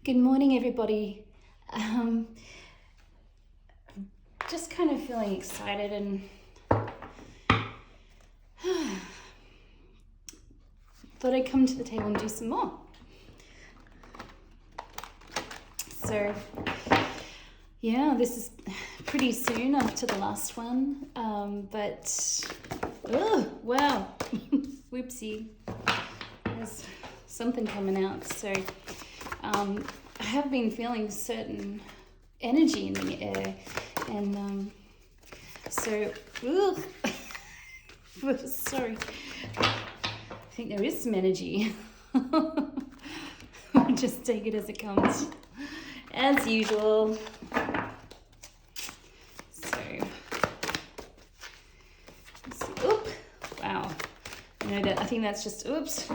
Good morning, everybody. Just kind of feeling excited and thought I'd come to the table and do some more. So, yeah, this is pretty soon after the last one, but, oh, wow, whoopsie, there's something coming out. So, I have been feeling certain energy in the air, and so, sorry, I think there is some energy. I'll just take it as it comes, as usual. So, let's see. Oop, wow, I think that's just, oops,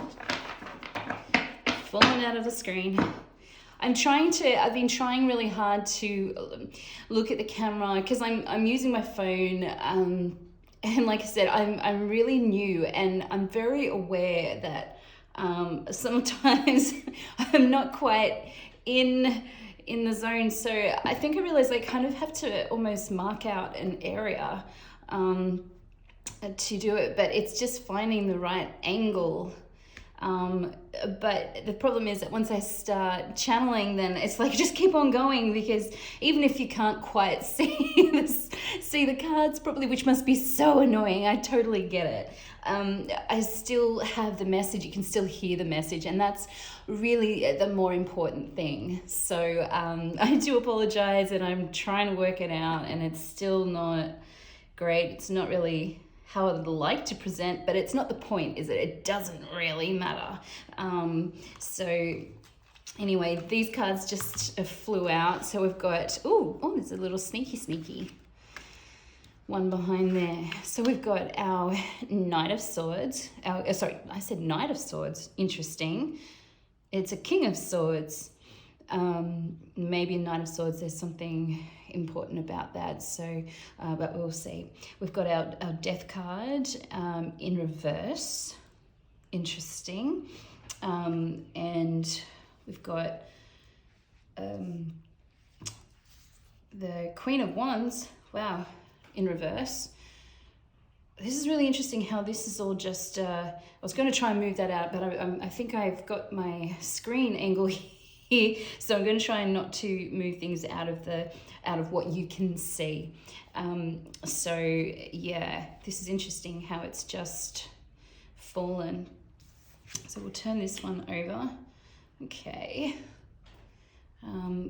falling out of the screen. I've been trying really hard to look at the camera because I'm using my phone, and like I said, I'm really new, and I'm very aware that sometimes I'm not quite in the zone. So I think I realized I kind of have to almost mark out an area to do it, but it's just finding the right angle. But the problem is that once I start channeling, then it's like just keep on going, because even if you can't quite see the cards properly, which must be so annoying, I totally get it. I still have the message. You can still hear the message, and that's really the more important thing. So I do apologize, and I'm trying to work it out, and it's still not great. It's not really how I'd like to present, but it's not the point, is it? It doesn't really matter. So anyway, these cards just flew out. So we've got, oh, there's a little sneaky one behind there. So we've got our Knight of Swords. I said Knight of Swords. Interesting. It's a King of Swords. Maybe a Knight of Swords, there's something important about that, so but we'll see. We've got our Death card in reverse. Interesting. And we've got the Queen of Wands, wow, in reverse. This is really interesting how this is all just I was going to try and move that out, but I think I've got my screen angle here, so I'm going to try not to move things out of what you can see. So yeah, this is interesting how it's just fallen. So we'll turn this one over. Okay.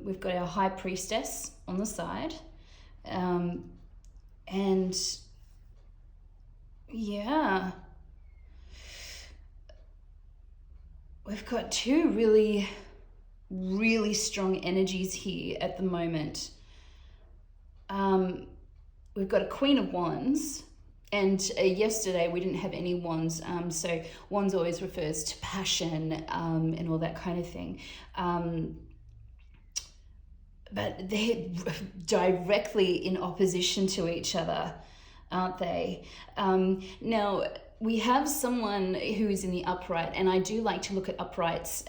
We've got our High Priestess on the side, and yeah, we've got two really strong energies here at the moment. We've got a Queen of Wands, and yesterday we didn't have any wands, so wands always refers to passion and all that kind of thing. But they're directly in opposition to each other, aren't they? Now, we have someone who is in the upright, and I do like to look at uprights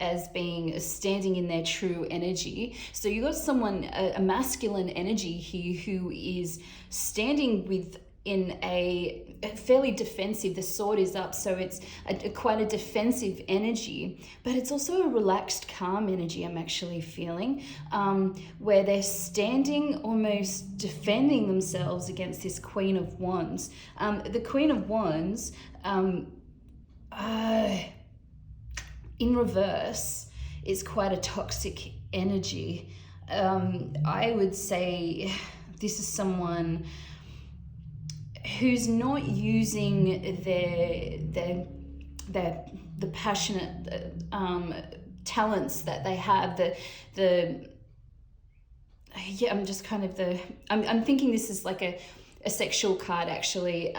as being standing in their true energy. So you got someone, a masculine energy here, who is standing in a fairly defensive, the sword is up, so it's quite a defensive energy, but it's also a relaxed, calm energy I'm actually feeling, where they're standing almost defending themselves against this Queen of Wands. The Queen of Wands, in reverse, is quite a toxic energy. I would say this is someone who's not using the passionate talents that they have. I'm thinking this is like a sexual card, actually.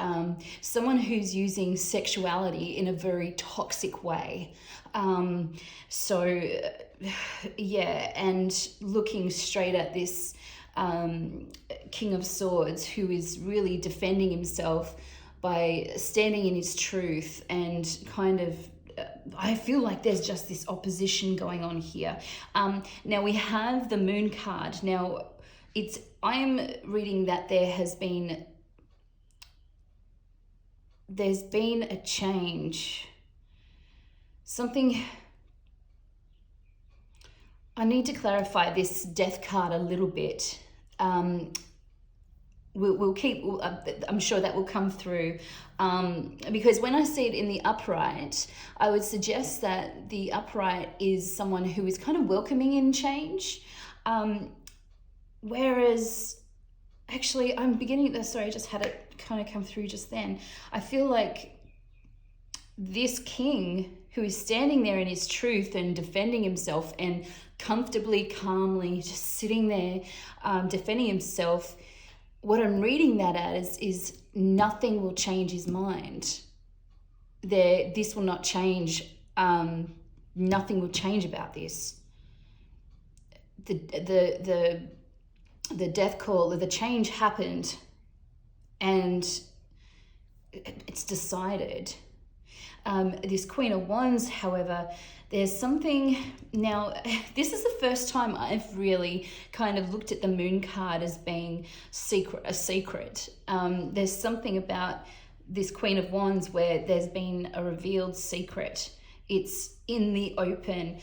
Someone who's using sexuality in a very toxic way. So yeah, and looking straight at this King of Swords, who is really defending himself by standing in his truth and kind of I feel like there's just this opposition going on here. Now we have the Moon card. Now I'm reading that there's been a change. Something, I need to clarify this Death card a little bit. We'll keep, I'm sure that will come through, because when I see it in the upright, I would suggest that the upright is someone who is kind of welcoming in change, whereas actually I'm beginning, sorry, I just had it kind of come through just then. I feel like this king who is standing there in his truth and defending himself and comfortably, calmly just sitting there, defending himself, what I'm reading that as is nothing will change his mind. This will not change. Nothing will change about this. The death call, the change happened, and it's decided. This Queen of Wands, however, there's something, now this is the first time I've really kind of looked at the Moon card as being a secret. There's something about this Queen of Wands where there's been a revealed secret. It's in the open.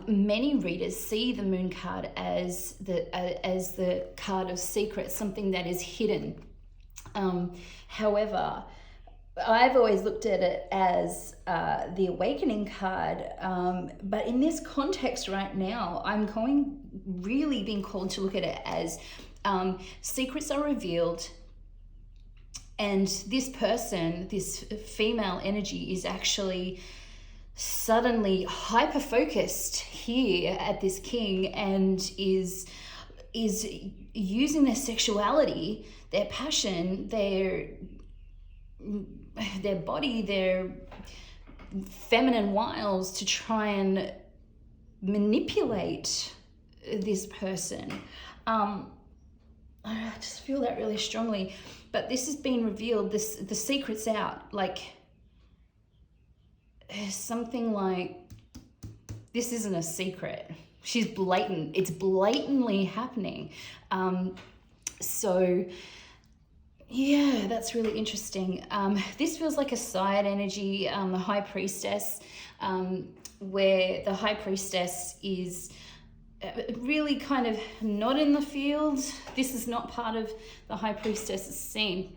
Many readers see the Moon card as the card of secret, something that is hidden. However, I've always looked at it as the Awakening card, but in this context right now, I'm really being called to look at it as secrets are revealed, and this person, this female energy, is actually suddenly hyper-focused here at this king, and is using their sexuality, their passion, their body, their feminine wiles to try and manipulate this person. I just feel that really strongly. But this has been revealed, the secret's out. Like, something like, this isn't a secret. She's blatant. It's blatantly happening. So yeah, that's really interesting. This feels like a side energy, the High Priestess, where the High Priestess is really kind of not in the field. This is not part of the High Priestess's scene.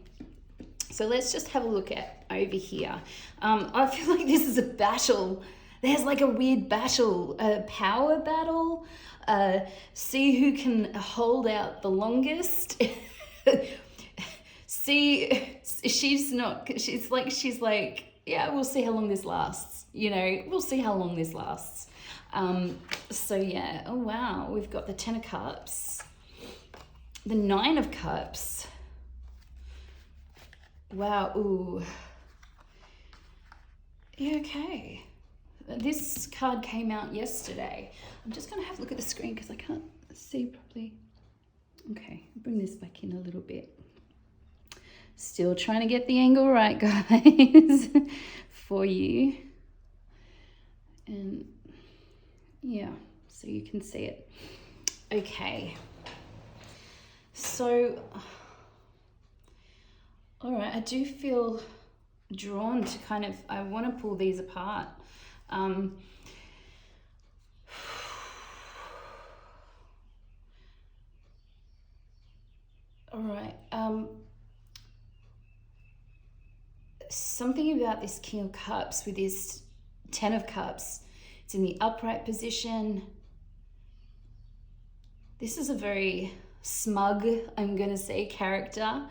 So let's just have a look at over here. I feel like this is a battle. There's like a weird battle, a power battle. See who can hold out the longest. See, she's like, yeah, we'll see how long this lasts. We'll see how long this lasts. So yeah, oh wow, we've got the Ten of Cups, the Nine of Cups. Wow, ooh. Yeah, okay. This card came out yesterday. I'm just going to have a look at the screen because I can't see properly. Okay, bring this back in a little bit. Still trying to get the angle right, guys, for you. And yeah, so you can see it. Okay. So, all right, I do feel drawn to I want to pull these apart. All right. Something about this King of Cups with this Ten of Cups. It's in the upright position. This is a very smug, I'm going to say, character.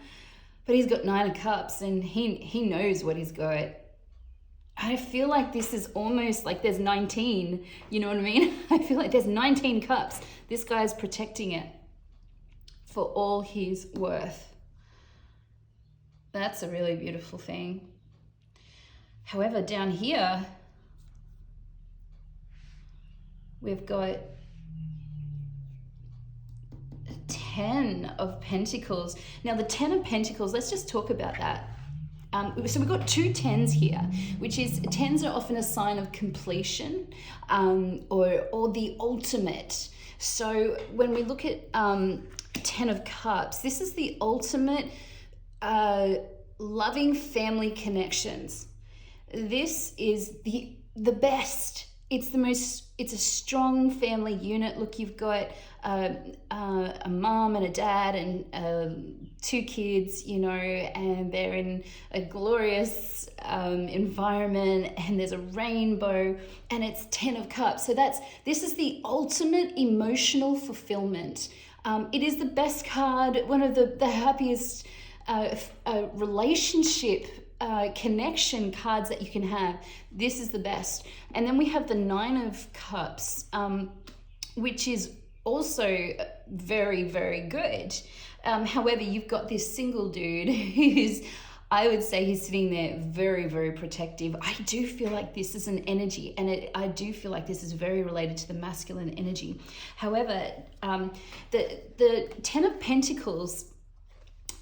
But he's got Nine of Cups and he knows what he's got. I feel like this is almost like there's 19, you know what I mean? I feel like there's 19 cups. This guy's protecting it for all he's worth. That's a really beautiful thing. However, down here, we've got 10 of Pentacles. Now, the 10 of Pentacles, let's just talk about that. So we've got two 10s here, which is 10s are often a sign of completion, or the ultimate. So when we look at 10 of Cups, this is the ultimate loving family connections. This is the best. It's a strong family unit. Look, you've got a mom and a dad and 2 kids, you know, and they're in a glorious environment, and there's a rainbow, and it's 10 of Cups. So this is the ultimate emotional fulfillment. It is the best card, one of the happiest relationship connection cards that you can have. This is the best. And then we have the 9 of Cups, which is also very, very good. However, you've got this single dude who's, I would say he's sitting there very, very protective. I do feel like this is an energy, and I do feel like this is very related to the masculine energy. However, the 10 of Pentacles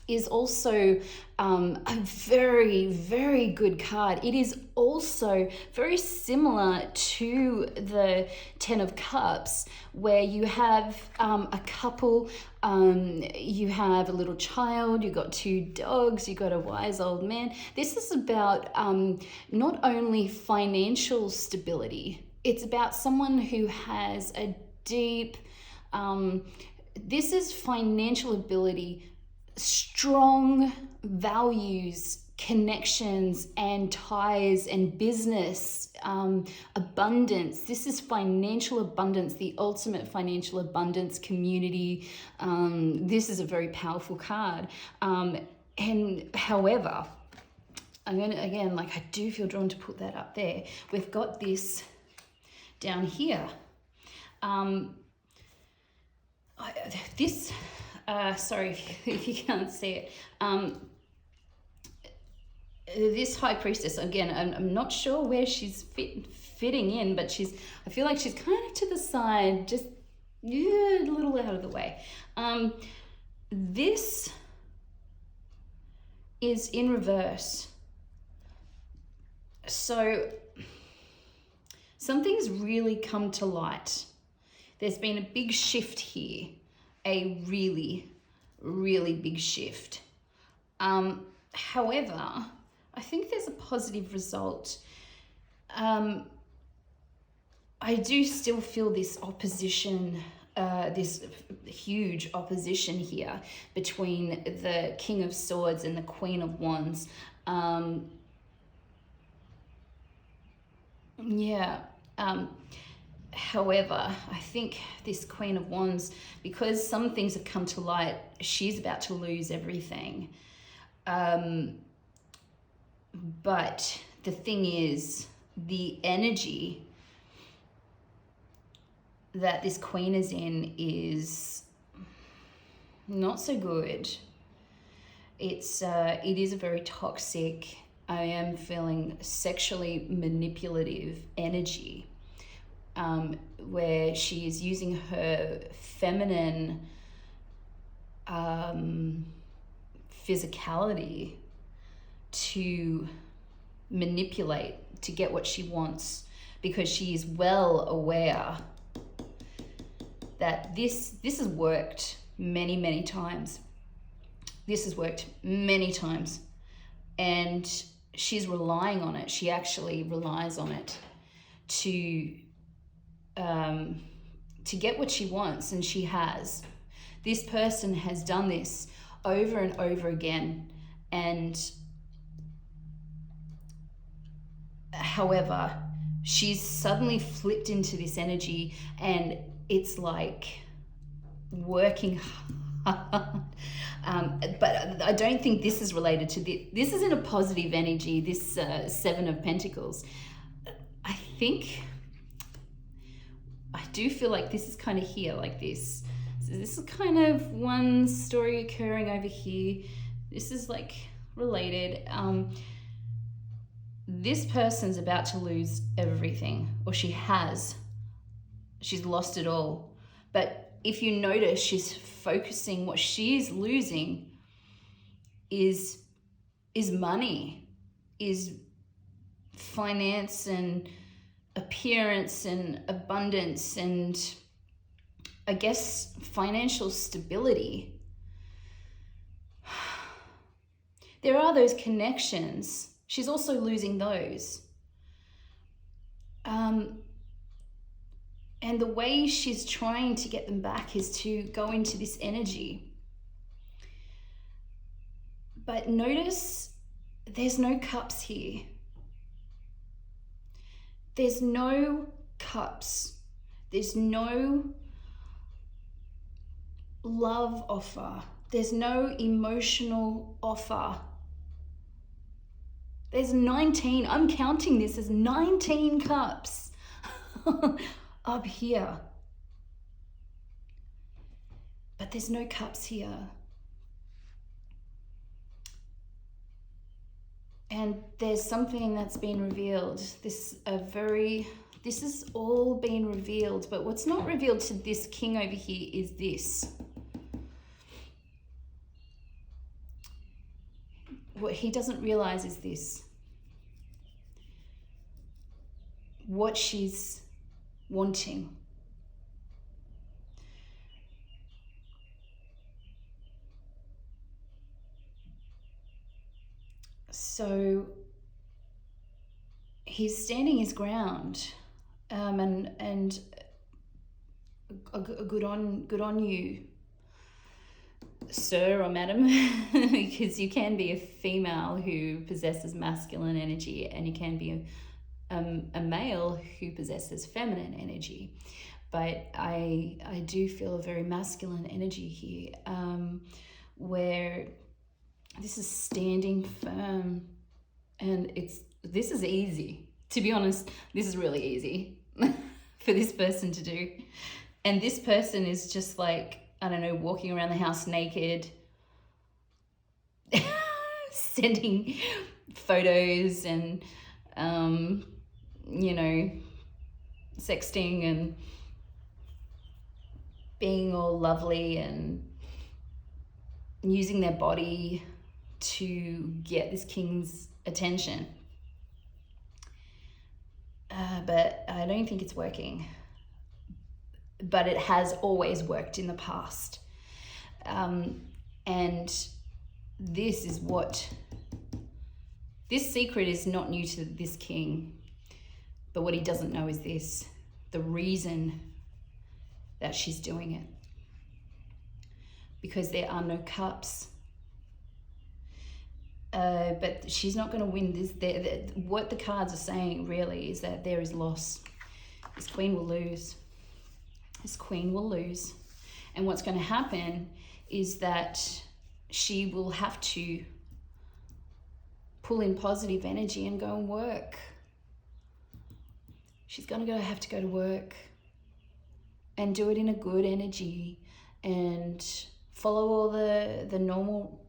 is also a very, very good card. It is also very similar to the 10 of Cups, where you have a couple, you have a little child, you've got 2 dogs, you've got a wise old man. This is about not only financial stability, it's about someone who has a deep, this is financial ability, strong values, connections and ties and business, abundance. This is financial abundance, the ultimate financial abundance community. This is a very powerful card. And however, I'm going to, again, like, I do feel drawn to put that up there. We've got this down here. Sorry if you can't see it. This High Priestess, again, I'm not sure where she's fitting in, but I feel like she's kind of to the side, just a little out of the way. This is in reverse. So something's really come to light. There's been a big shift here. A really, really big shift. However, I think there's a positive result. I do still feel this opposition, this huge opposition here between the King of Swords and the Queen of Wands. However, I think this Queen of Wands, because some things have come to light, she's about to lose everything. But the thing is, the energy that this Queen is in is not so good. It is a very toxic, I am feeling sexually manipulative energy. Where she is using her feminine physicality to manipulate, to get what she wants, because she is well aware that this has worked many, many times. This has worked many times, and she's relying on it. She actually relies on it to get what she wants, and she has. This person has done this over and over again, and however, she's suddenly flipped into this energy, and it's like working hard. But I don't think this is related to this. This is in a positive energy, this 7 of Pentacles. I do feel like this is kind of here, like this. So this is kind of one story occurring over here. This is like related. This person's about to lose everything, or she has. She's lost it all. But if you notice, she's focusing, what she's losing is money. is finance and appearance and abundance and, I guess, financial stability. There are those connections. She's also losing those. And the way she's trying to get them back is to go into this energy. But notice there's no cups here. There's no cups. There's no love offer. There's no emotional offer. There's 19. I'm counting this as 19 cups up here. But there's no cups here. And there's something that's been revealed. This has all been revealed, but what's not revealed to this king over here is this. What he doesn't realize is this. What she's wanting. So he's standing his ground, and good on you, sir or madam, because you can be a female who possesses masculine energy, and you can be a male who possesses feminine energy. But I do feel a very masculine energy here, where this is standing firm, and this is easy. To be honest, this is really easy for this person to do. And this person is just like, I don't know, walking around the house naked, sending photos and, sexting and being all lovely and using their body to get this king's attention. But I don't think it's working. But it has always worked in the past. And this secret is not new to this king. But what he doesn't know is this, the reason that she's doing it. Because there are no cups. But she's not going to win this. What the cards are saying really is that there is loss. This queen will lose. This queen will lose. And what's going to happen is that she will have to pull in positive energy and go and work. She's going to have to go to work and do it in a good energy and follow all the normal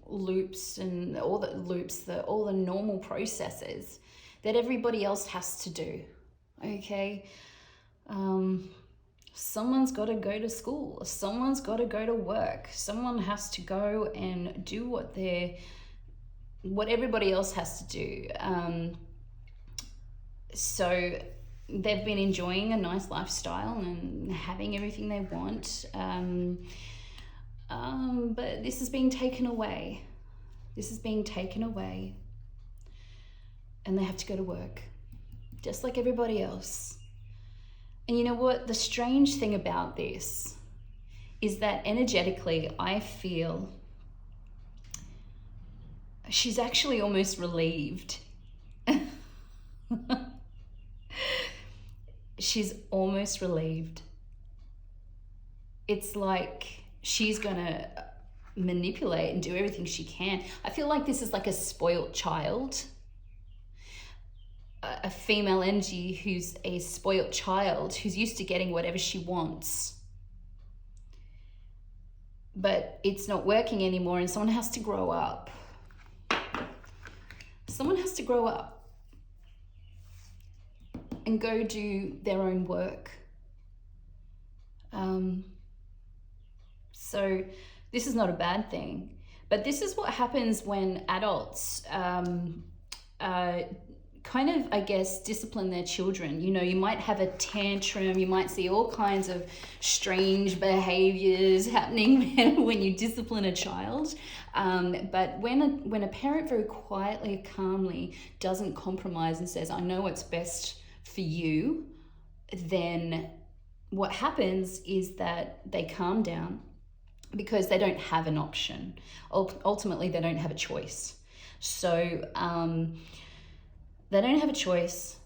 loops and all the normal processes that everybody else has to do. Okay? Someone's got to go to school. Someone's got to go to work. Someone has to go and do what everybody else has to do. So they've been enjoying a nice lifestyle and having everything they want. But this is being taken away. This is being taken away. And they have to go to work, just like everybody else. And you know what? The strange thing about this is that energetically, I feel she's actually almost relieved. She's almost relieved. It's like she's going to manipulate and do everything she can. I feel like this is like a spoiled child. A female energy who's a spoiled child who's used to getting whatever she wants. But it's not working anymore and someone has to grow up. Someone has to grow up and go do their own work. So this is not a bad thing. But this is what happens when adults kind of, I guess, discipline their children. You know, you might have a tantrum, you might see all kinds of strange behaviors happening when you discipline a child. But when a parent very quietly, calmly doesn't compromise and says, I know what's best for you, then what happens is that they calm down because they don't have an option. Ultimately, they don't have a choice. So, they don't have a choice,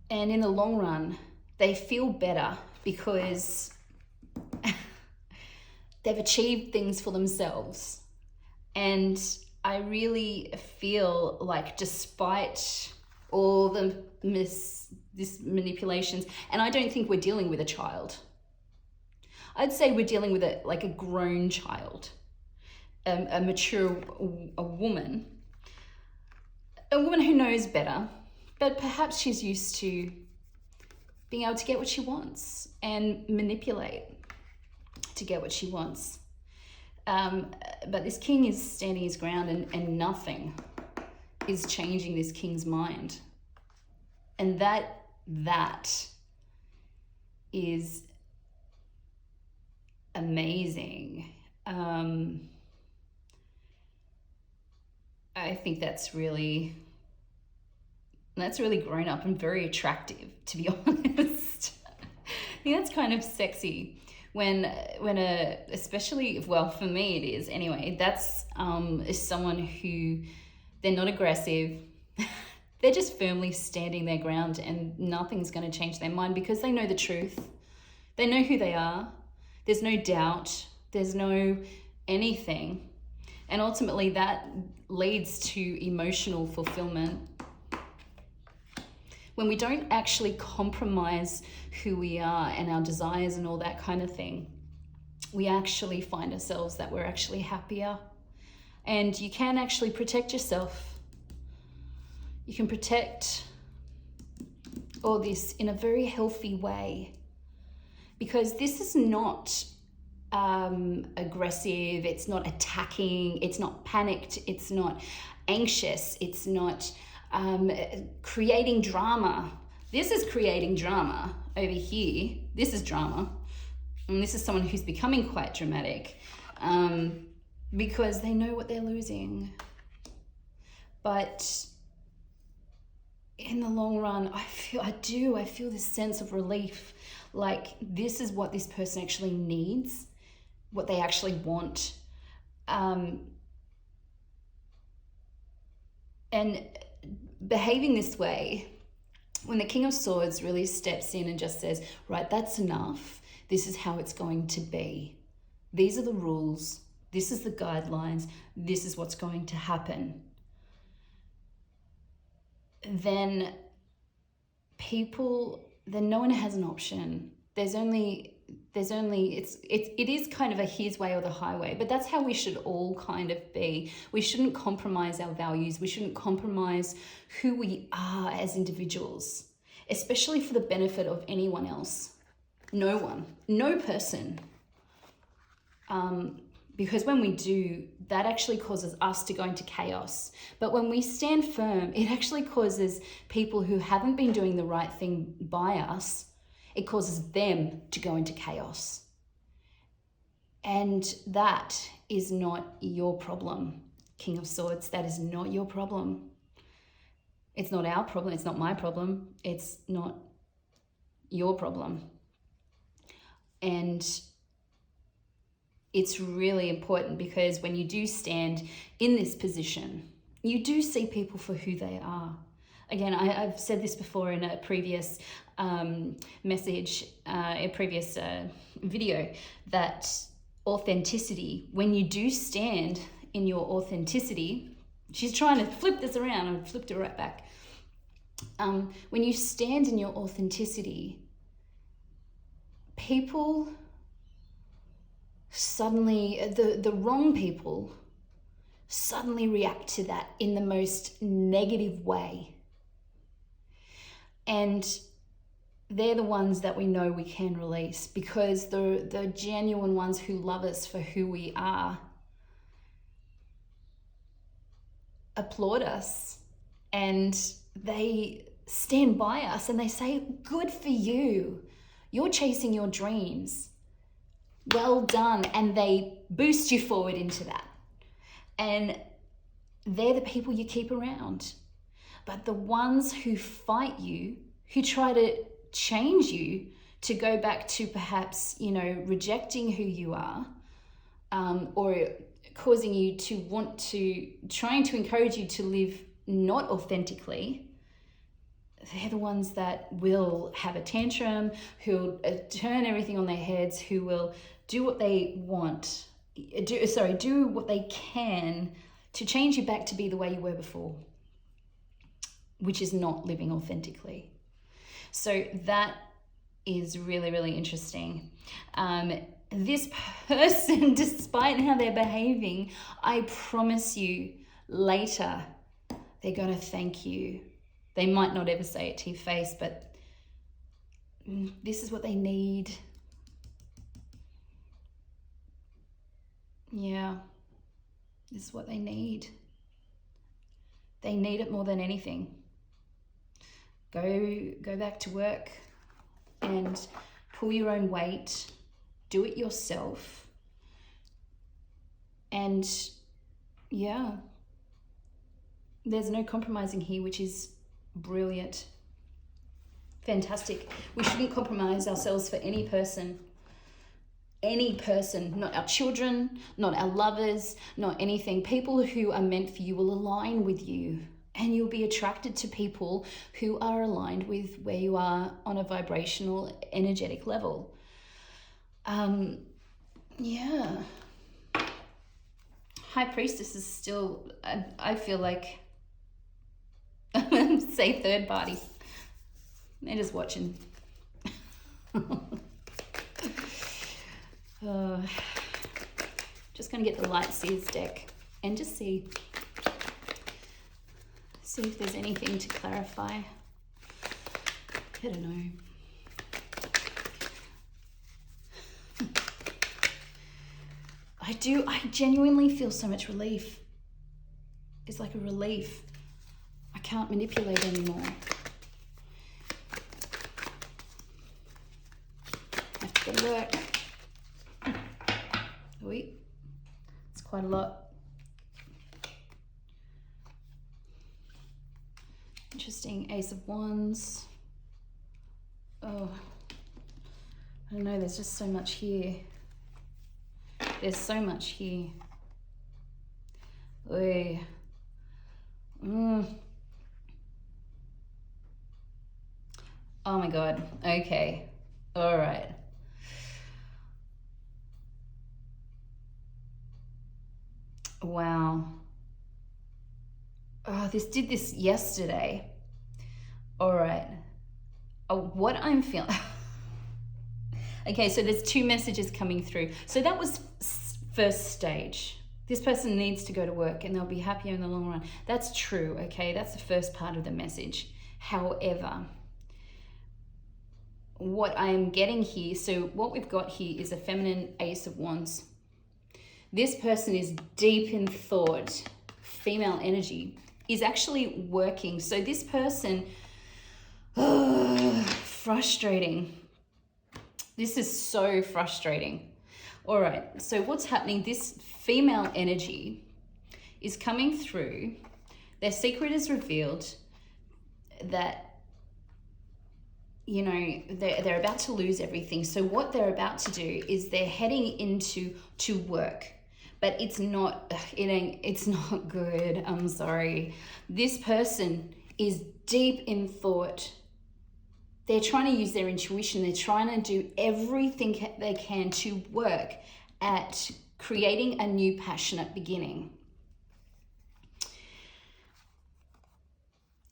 and in the long run, they feel better because they've achieved things for themselves. And I really feel like despite all the these manipulations, and I don't think we're dealing with a child. I'd say we're dealing with a grown child, a mature woman who knows better, but perhaps she's used to being able to get what she wants and manipulate to get what she wants. But this king is standing his ground, and nothing is changing this king's mind. And that is amazing. I think that's really grown up and very attractive, to be honest. I think that's kind of sexy when especially, well, for me it is anyway. That's is someone who, they're not aggressive. They're just firmly standing their ground, and nothing's going to change their mind because they know the truth. They know who they are. There's no doubt. There's no anything. And ultimately that leads to emotional fulfillment. When we don't actually compromise who we are and our desires and all that kind of thing, we actually find ourselves that we're actually happier. And you can actually protect yourself. You can protect all this in a very healthy way, because this is not aggressive, it's not attacking, it's not panicked, it's not anxious, it's not creating drama. This is creating drama over here. This is drama. And this is someone who's becoming quite dramatic because they know what they're losing. But in the long run, I feel this sense of relief. Like, this is what this person actually needs, what they actually want. And behaving this way, when the King of Swords really steps in and just says, right, that's enough. This is how it's going to be. These are the rules. This is the guidelines. This is what's going to happen. Then no one has an option. It is kind of a his way or the highway, but that's how we should all kind of be. We shouldn't compromise our values. We shouldn't compromise who we are as individuals, especially for the benefit of anyone else. No one, no person. Because when we do, that actually causes us to go into chaos. But when we stand firm, it actually causes people who haven't been doing the right thing by us, it causes them to go into chaos. And that is not your problem, King of Swords. That is not your problem. It's not our problem. It's not my problem. It's not your problem. And it's really important, because when you do stand in this position, you do see people for who they are. Again, I've said this before in a previous message, a previous video, that authenticity, when you do stand in your authenticity, she's trying to flip this around, and flipped it right back. When you stand in your authenticity, people suddenly, the wrong people suddenly react to that in the most negative way. And they're the ones that we know we can release, because the genuine ones who love us for who we are applaud us and they stand by us and they say, good for you. You're chasing your dreams. Well done. And they boost you forward into that. And they're the people you keep around. But the ones who fight you, who try to change you to go back to perhaps, rejecting who you are, or causing you to trying to encourage you to live not authentically, they're the ones that will have a tantrum, who'll turn everything on their heads, who will do what they want, do what they can to change you back to be the way you were before, which is not living authentically. So that is really, really interesting. This person, despite how they're behaving, I promise you later, they're going to thank you. They might not ever say it to your face, but this is what they need. Yeah, this is what they need. They need it more than anything. Go back to work and pull your own weight. Do it yourself. And yeah, there's no compromising here, which is brilliant. Fantastic. We shouldn't compromise ourselves for any person, not our children, not our lovers, not anything. People who are meant for you will align with you, and you'll be attracted to people who are aligned with where you are on a vibrational, energetic level. Yeah. High Priestess is still, I feel like, say third party. They're just watching. Just going to get the Light Seers deck and just see if there's anything to clarify. I don't know. I genuinely feel so much relief. It's like a relief. I can't manipulate anymore. I have to go to work. Wait, it's quite a lot. Interesting. Ace of Wands. Oh, I don't know, there's just so much here. There's so much here. Oy. Oh my God. Okay. All right. Wow. Oh, this did this yesterday. All right. Oh, what I'm feeling. Okay, so there's two messages coming through. So that was first stage. This person needs to go to work and they'll be happier in the long run. That's true, okay? That's the first part of the message. However, what I'm getting here, so what we've got here is a feminine Ace of Wands. This person is deep in thought. Female energy is actually working. So this person, frustrating. This is so frustrating. All right, so what's happening? This female energy is coming through. Their secret is revealed that, they're about to lose everything. So what they're about to do is they're heading into work. But it's not good. I'm sorry. This person is deep in thought. They're trying to use their intuition. They're trying to do everything they can to work at creating a new passionate beginning.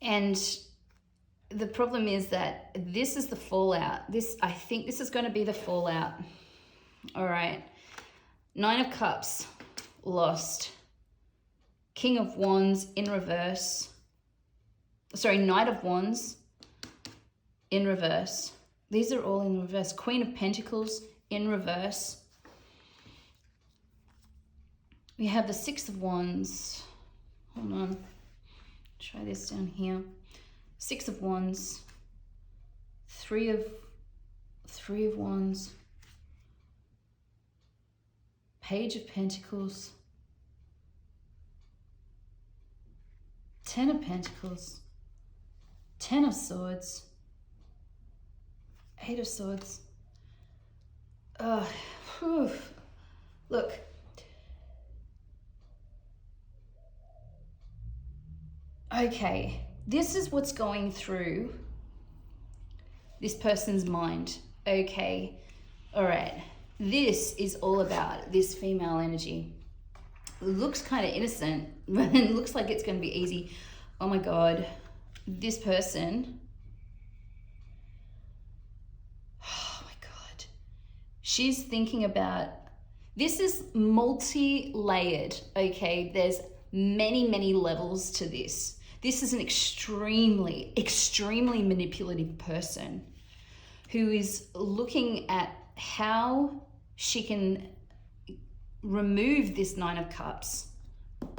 And the problem is that this is the fallout. I think this is going to be the fallout. All right. 9 of Cups, lost. King of Wands in reverse. Sorry, Knight of Wands in reverse. These are all in reverse. Queen of Pentacles in reverse. We have the 6 of Wands. Hold on. Try this down here. Six of Wands, three of Wands, Page of Pentacles, 10 of Pentacles, 10 of Swords, 8 of Swords. Look. Okay, this is what's going through this person's mind. Okay, all right. This is all about this female energy. It looks kind of innocent, but it looks like it's going to be easy. Oh my God, this person. Oh my God. She's thinking about, this is multi-layered, okay? There's many, many levels to this. This is an extremely, extremely manipulative person who is looking at how she can remove this Nine of Cups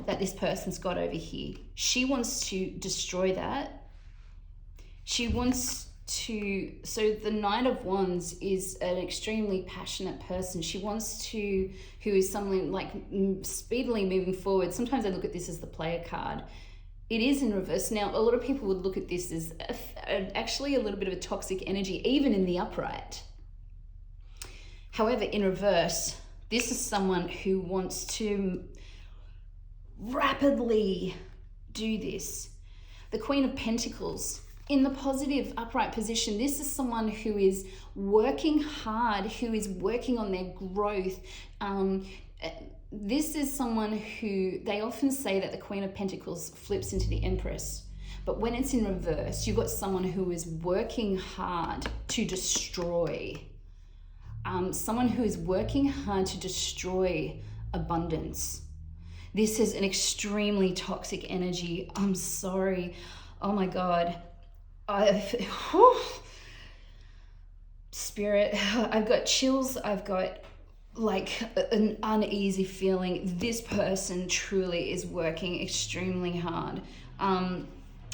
that this person's got over here. She wants to destroy that. She wants to, so the Nine of Wands is an extremely passionate person. She wants to, who is someone like speedily moving forward. Sometimes I look at this as the player card. It is in reverse. Now, a lot of people would look at this as actually a little bit of a toxic energy, even in the upright. However, in reverse, this is someone who wants to rapidly do this. The Queen of Pentacles, in the positive upright position, this is someone who is working hard, who is working on their growth. This is someone who, they often say that the Queen of Pentacles flips into the Empress. But when it's in reverse, you've got someone who is working hard to destroy. Someone who is working hard to destroy abundance. This is an extremely toxic energy. I'm sorry. Oh my God. Spirit, I've got chills. I've got like an uneasy feeling. This person truly is working extremely hard.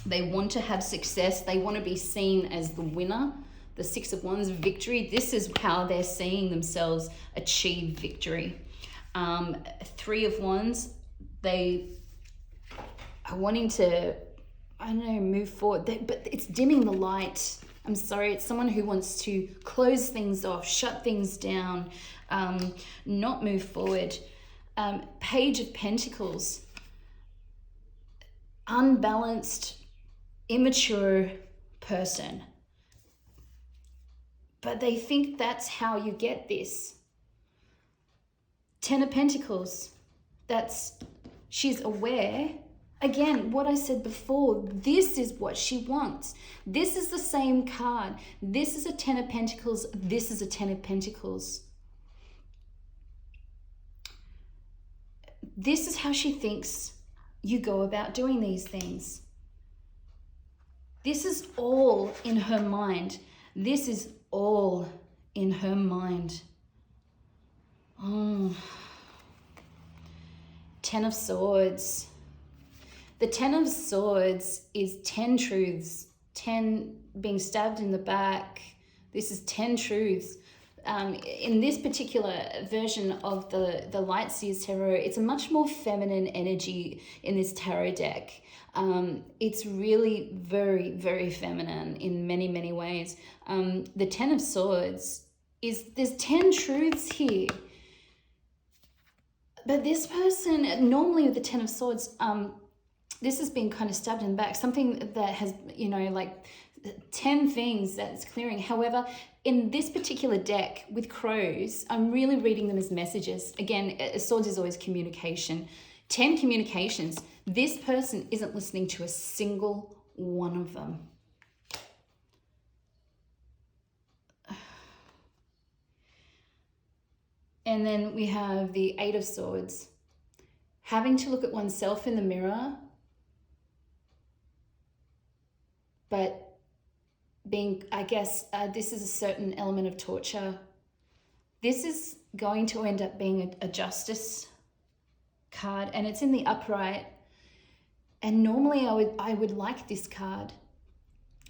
They want to have success. They want to be seen as the winner. The Six of Wands, victory. This is how they're seeing themselves achieve victory. Three of Wands, they are wanting to, I don't know, move forward. But it's dimming the light. I'm sorry, it's someone who wants to close things off, shut things down, not move forward. Page of Pentacles, unbalanced, immature person. But they think that's how you get this. 10 of Pentacles, she's aware. Again, what I said before, this is what she wants. This is the same card. This is a 10 of Pentacles. This is a 10 of Pentacles. This is how she thinks you go about doing these things. This is all in her mind. This is all in her mind. Oh. 10 of Swords. The 10 of Swords is 10 truths, 10 being stabbed in the back. This is 10 truths. In this particular version of the Light Seers Tarot, it's a much more feminine energy in this tarot deck. It's really very, very feminine in many, many ways. The 10 of Swords there's 10 truths here. But this person, normally with the 10 of Swords, this has been kind of stabbed in the back. Something that has, like 10 things that's clearing. However, in this particular deck with crows, I'm really reading them as messages. Again, Swords is always communication. 10 communications. This person isn't listening to a single one of them. And then we have the 8 of Swords. Having to look at oneself in the mirror, but being, I guess, this is a certain element of torture. This is going to end up being a justice card, and it's in the upright. And normally I would like this card,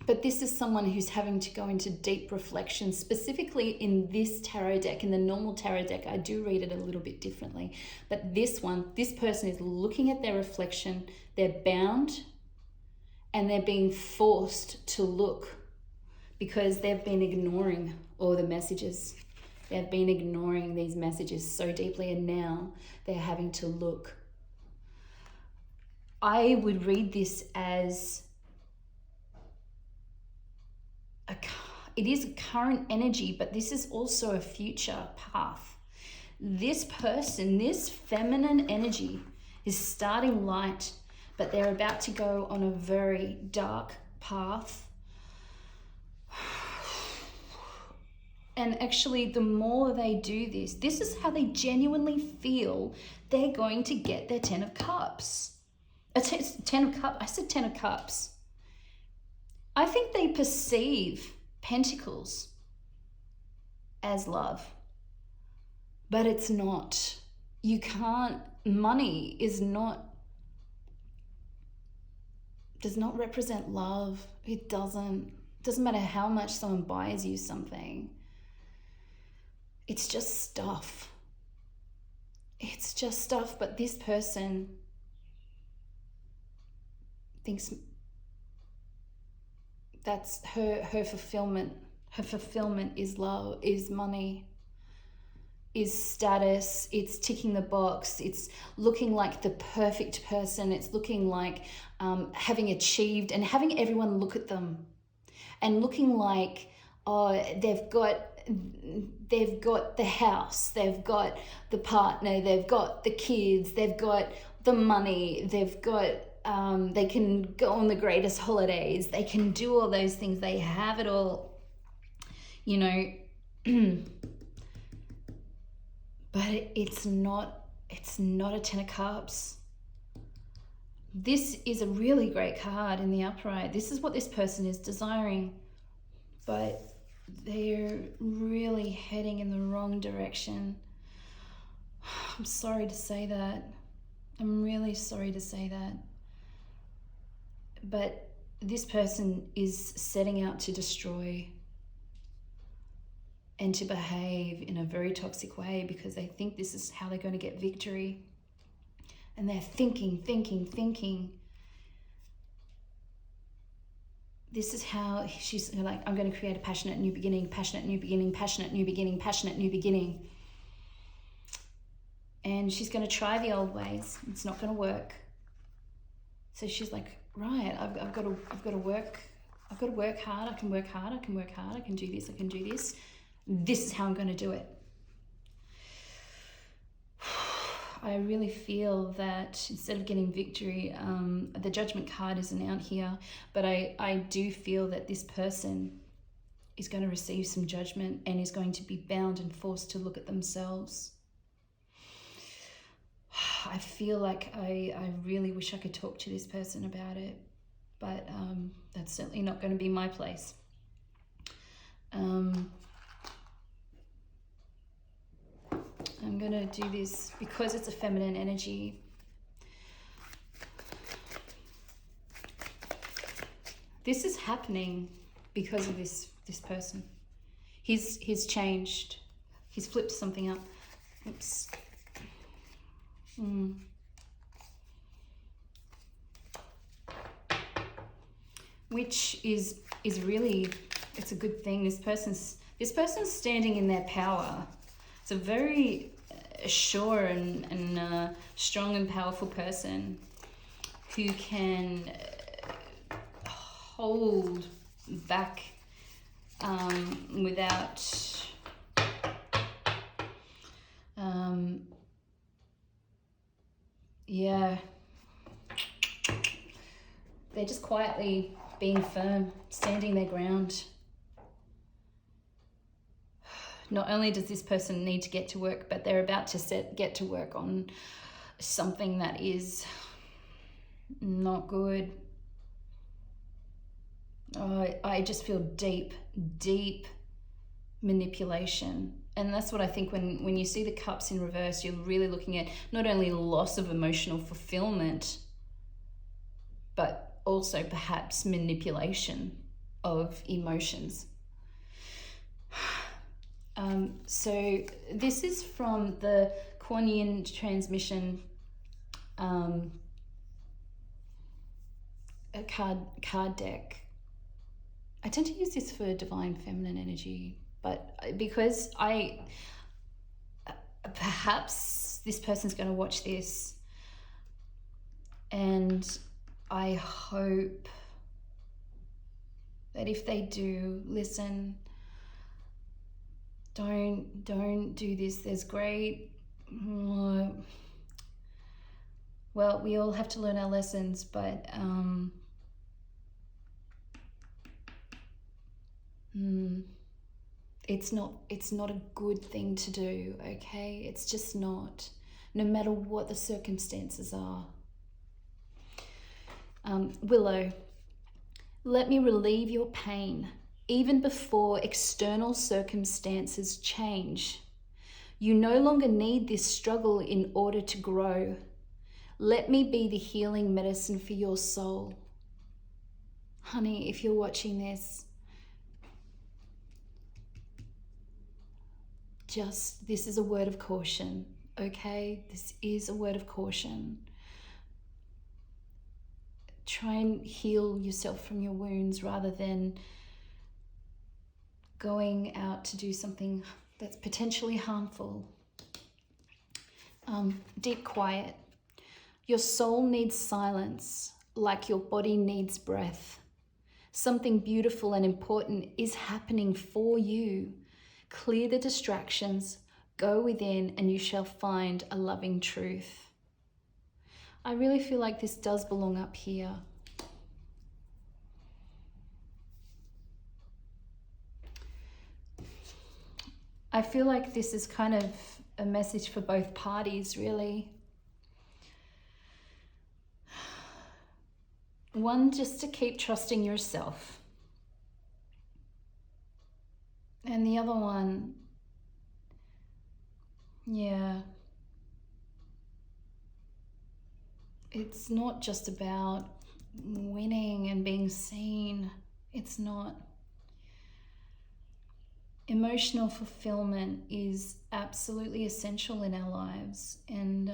but this is someone who's having to go into deep reflection, specifically in this tarot deck. In the normal tarot deck, I do read it a little bit differently. But this one, this person is looking at their reflection. They're bound and they're being forced to look because they've been ignoring all the messages. They've been ignoring these messages so deeply, and now they're having to look. I would read this as it is a current energy, but this is also a future path. This person, this feminine energy is starting light, but they're about to go on a very dark path. And actually, the more they do this, this is how they genuinely feel they're going to get their 10 of Cups. I said 10 of Cups. I think they perceive Pentacles as love, but it's not. You can't, money does not represent love. It doesn't matter how much someone buys you something. It's just stuff. It's just stuff, but this person thinks that's her fulfillment. Her fulfillment is love, is money, is status. It's ticking the box. It's looking like the perfect person. It's looking like having achieved and having everyone look at them and looking like, oh, they've got the house, they've got the partner, they've got the kids, they've got the money, they've got they can go on the greatest holidays, they can do all those things, they have it all, you know. But it's not a 10 of Cups. This is a really great card in the upright. This is what this person is desiring, but they're really heading in the wrong direction. I'm sorry to say that. I'm really sorry to say that. But this person is setting out to destroy and to behave in a very toxic way because they think this is how they're going to get victory. And they're thinking. This is how she's like, I'm going to create a passionate new beginning, passionate new beginning, passionate new beginning, passionate new beginning. And she's going to try the old ways. It's not going to work. So she's like, right, I've got to work. I've got to work hard. I can work hard. I can work hard. I can do this. I can do this. This is how I'm going to do it. I really feel that instead of getting victory, the Judgment card isn't out here, but I do feel that this person is going to receive some judgment and is going to be bound and forced to look at themselves. I feel like I really wish I could talk to this person about it, but that's certainly not going to be my place. I'm going to do this because it's a feminine energy. This is happening because of this person. He's changed. He's flipped something up. Oops. Which is really, it's a good thing. This person's standing in their power. It's a very sure and strong and powerful person who can hold back without they're just quietly being firm, standing their ground. Not only does this person need to get to work, but they're about to get to work on something that is not good. I just feel deep manipulation. And that's what I think when you see the cups in reverse, you're really looking at not only loss of emotional fulfillment, but also perhaps manipulation of emotions. So this is from the Kuan Yin transmission a card deck. I tend to use this for divine feminine energy, but because perhaps this person's going to watch this, and I hope that if they do listen, don't do this. There's great, well, we all have to learn our lessons, but it's not a good thing to do, okay? It's just not, no matter what the circumstances are. Willow, let me relieve your pain even before external circumstances change. You no longer need this struggle in order to grow. Let me be the healing medicine for your soul. Honey, if you're watching this, this is a word of caution, okay? This is a word of caution. Try and heal yourself from your wounds rather than going out to do something that's potentially harmful. Deep quiet. Your soul needs silence, like your body needs breath. Something beautiful and important is happening for you. Clear the distractions, go within, and you shall find a loving truth. I really feel like this does belong up here. I feel like this is kind of a message for both parties, really. One, just to keep trusting yourself. And the other one, yeah, it's not just about winning and being seen. It's not. Emotional fulfillment is absolutely essential in our lives, and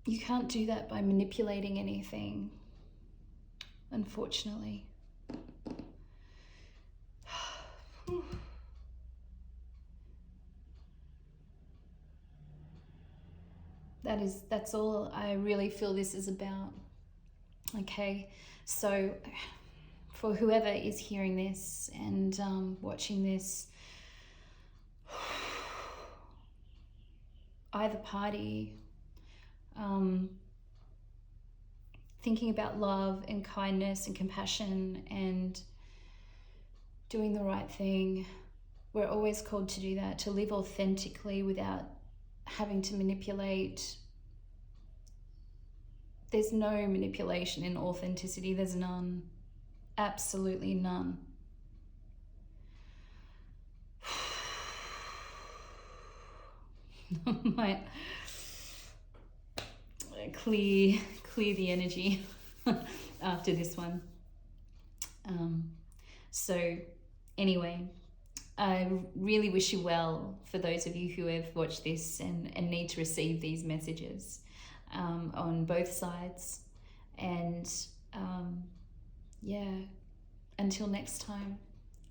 you can't do that by manipulating anything, unfortunately. That's all I really feel this is about. Okay, so for whoever is hearing this and watching this, either party, thinking about love and kindness and compassion and doing the right thing. We're always called to do that, to live authentically without having to manipulate. There's no manipulation in authenticity. There's none. Absolutely none. Might clear the energy after this one. So anyway, I really wish you well for those of you who have watched this and need to receive these messages on both sides. And yeah, until next time,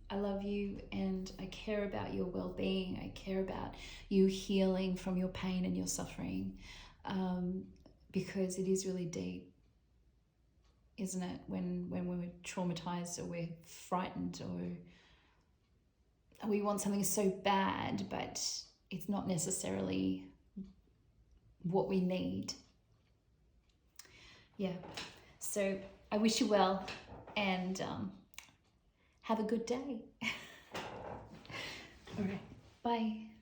I love you and I care about your well-being. I care about you healing from your pain and your suffering, because it is really deep, isn't it? When we're traumatized or we're frightened or we want something so bad, but it's not necessarily what we need. Yeah, so I wish you well and have a good day. All right, bye.